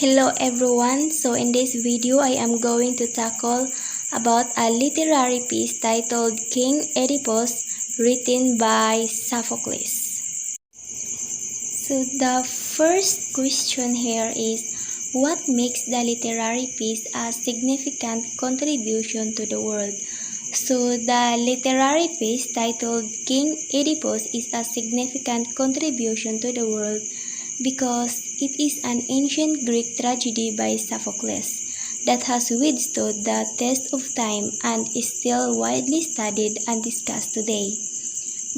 Hello everyone, so in this video I am going to tackle about a literary piece titled King Oedipus written by Sophocles. So the first question here is, what makes the literary piece a significant contribution to the world? So the literary piece titled King Oedipus is a significant contribution to the world because it is an ancient Greek tragedy by Sophocles that has withstood the test of time and is still widely studied and discussed today.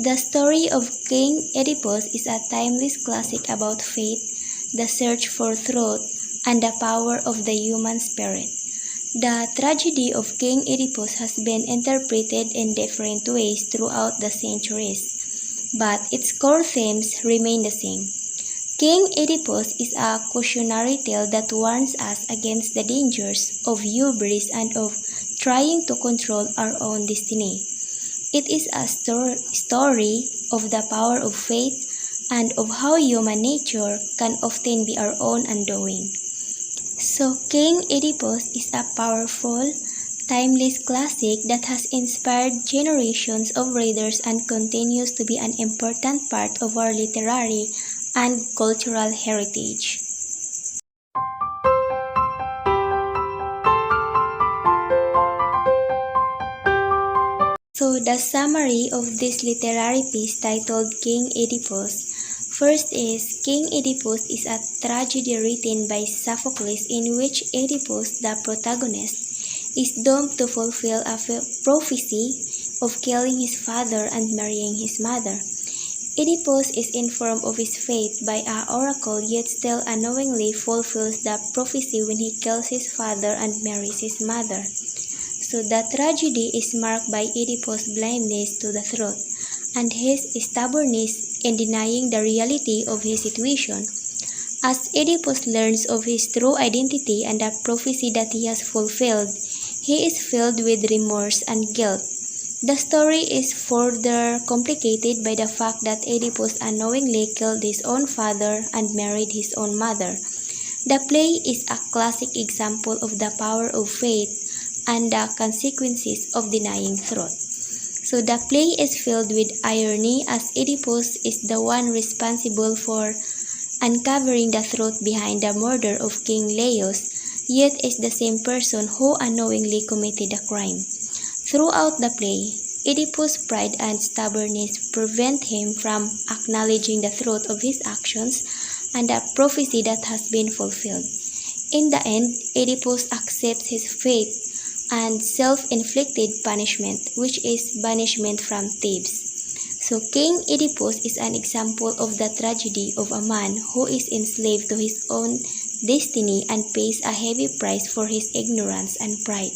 The story of King Oedipus is a timeless classic about fate, the search for truth, and the power of the human spirit. The tragedy of King Oedipus has been interpreted in different ways throughout the centuries, but its core themes remain the same. King Oedipus is a cautionary tale that warns us against the dangers of hubris and of trying to control our own destiny. It is a story of the power of faith and of how human nature can often be our own undoing. So King Oedipus is a powerful, timeless classic that has inspired generations of readers and continues to be an important part of our literary and cultural heritage. So the summary of this literary piece titled King Oedipus. First is, King Oedipus is a tragedy written by Sophocles in which Oedipus, the protagonist, is doomed to fulfill a prophecy of killing his father and marrying his mother. Oedipus is informed of his fate by an oracle, yet still unknowingly fulfills the prophecy when he kills his father and marries his mother. So the tragedy is marked by Oedipus' blindness to the truth and his stubbornness in denying the reality of his situation. As Oedipus learns of his true identity and the prophecy that he has fulfilled, he is filled with remorse and guilt. The story is further complicated by the fact that Oedipus unknowingly killed his own father and married his own mother. The play is a classic example of the power of faith and the consequences of denying truth. So the play is filled with irony as Oedipus is the one responsible for uncovering the truth behind the murder of King Laius, yet is the same person who unknowingly committed the crime. Throughout the play, Oedipus' pride and stubbornness prevent him from acknowledging the truth of his actions and the prophecy that has been fulfilled. In the end, Oedipus accepts his fate and self-inflicted punishment, which is banishment from Thebes. So King Oedipus is an example of the tragedy of a man who is enslaved to his own destiny and pays a heavy price for his ignorance and pride.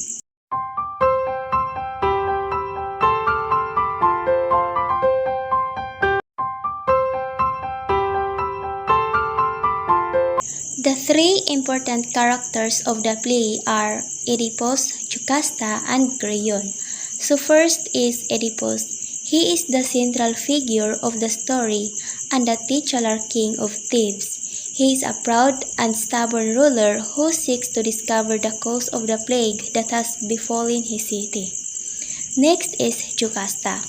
The three important characters of the play are Oedipus, Jocasta, and Creon. So first is Oedipus. He is the central figure of the story and the titular king of Thebes. He is a proud and stubborn ruler who seeks to discover the cause of the plague that has befallen his city. Next is Jocasta.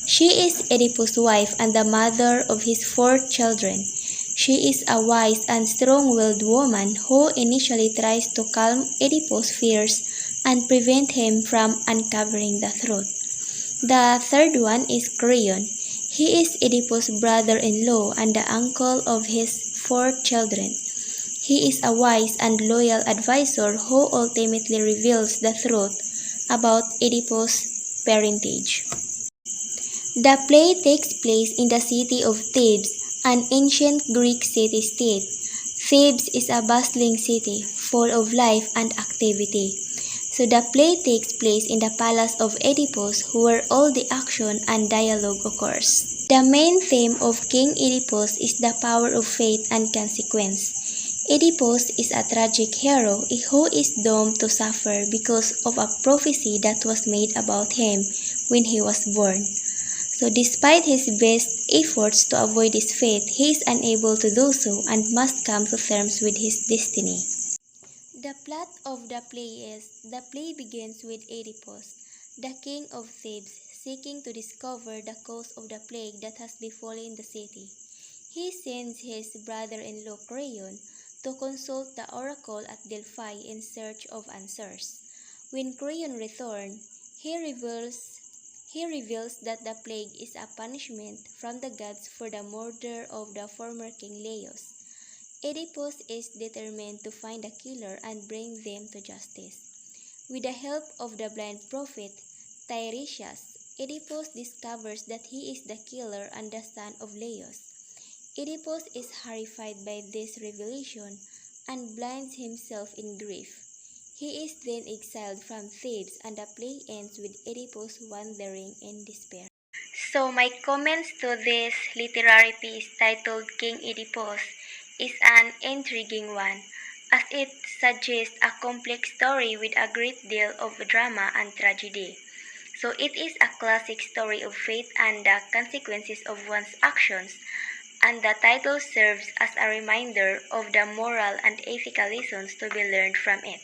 She is Oedipus' wife and the mother of his 4 children. She is a wise and strong-willed woman who initially tries to calm Oedipus' fears and prevent him from uncovering the truth. The third one is Creon. He is Oedipus' brother-in-law and the uncle of his 4 children. He is a wise and loyal advisor who ultimately reveals the truth about Oedipus' parentage. The play takes place in the city of Thebes, an ancient Greek city-state. Thebes is a bustling city, full of life and activity. So the play takes place in the palace of Oedipus, where all the action and dialogue occurs. The main theme of King Oedipus is the power of fate and consequence. Oedipus is a tragic hero who is doomed to suffer because of a prophecy that was made about him when he was born. So despite his best efforts to avoid his fate, he is unable to do so and must come to terms with his destiny. The plot of the play is the play begins with Oedipus, the king of Thebes, seeking to discover the cause of the plague that has befallen the city. He sends his brother-in-law Creon to consult the oracle at Delphi in search of answers. When Creon returns, he reveals that the plague is a punishment from the gods for the murder of the former king Laius. Oedipus is determined to find the killer and bring them to justice. With the help of the blind prophet Tiresias, Oedipus discovers that he is the killer and the son of Laius. Oedipus is horrified by this revelation and blinds himself in grief. He is then exiled from Thebes and the play ends with Oedipus wandering in despair. So my comments to this literary piece titled King Oedipus is an intriguing one, as it suggests a complex story with a great deal of drama and tragedy. So it is a classic story of fate and the consequences of one's actions, and the title serves as a reminder of the moral and ethical lessons to be learned from it.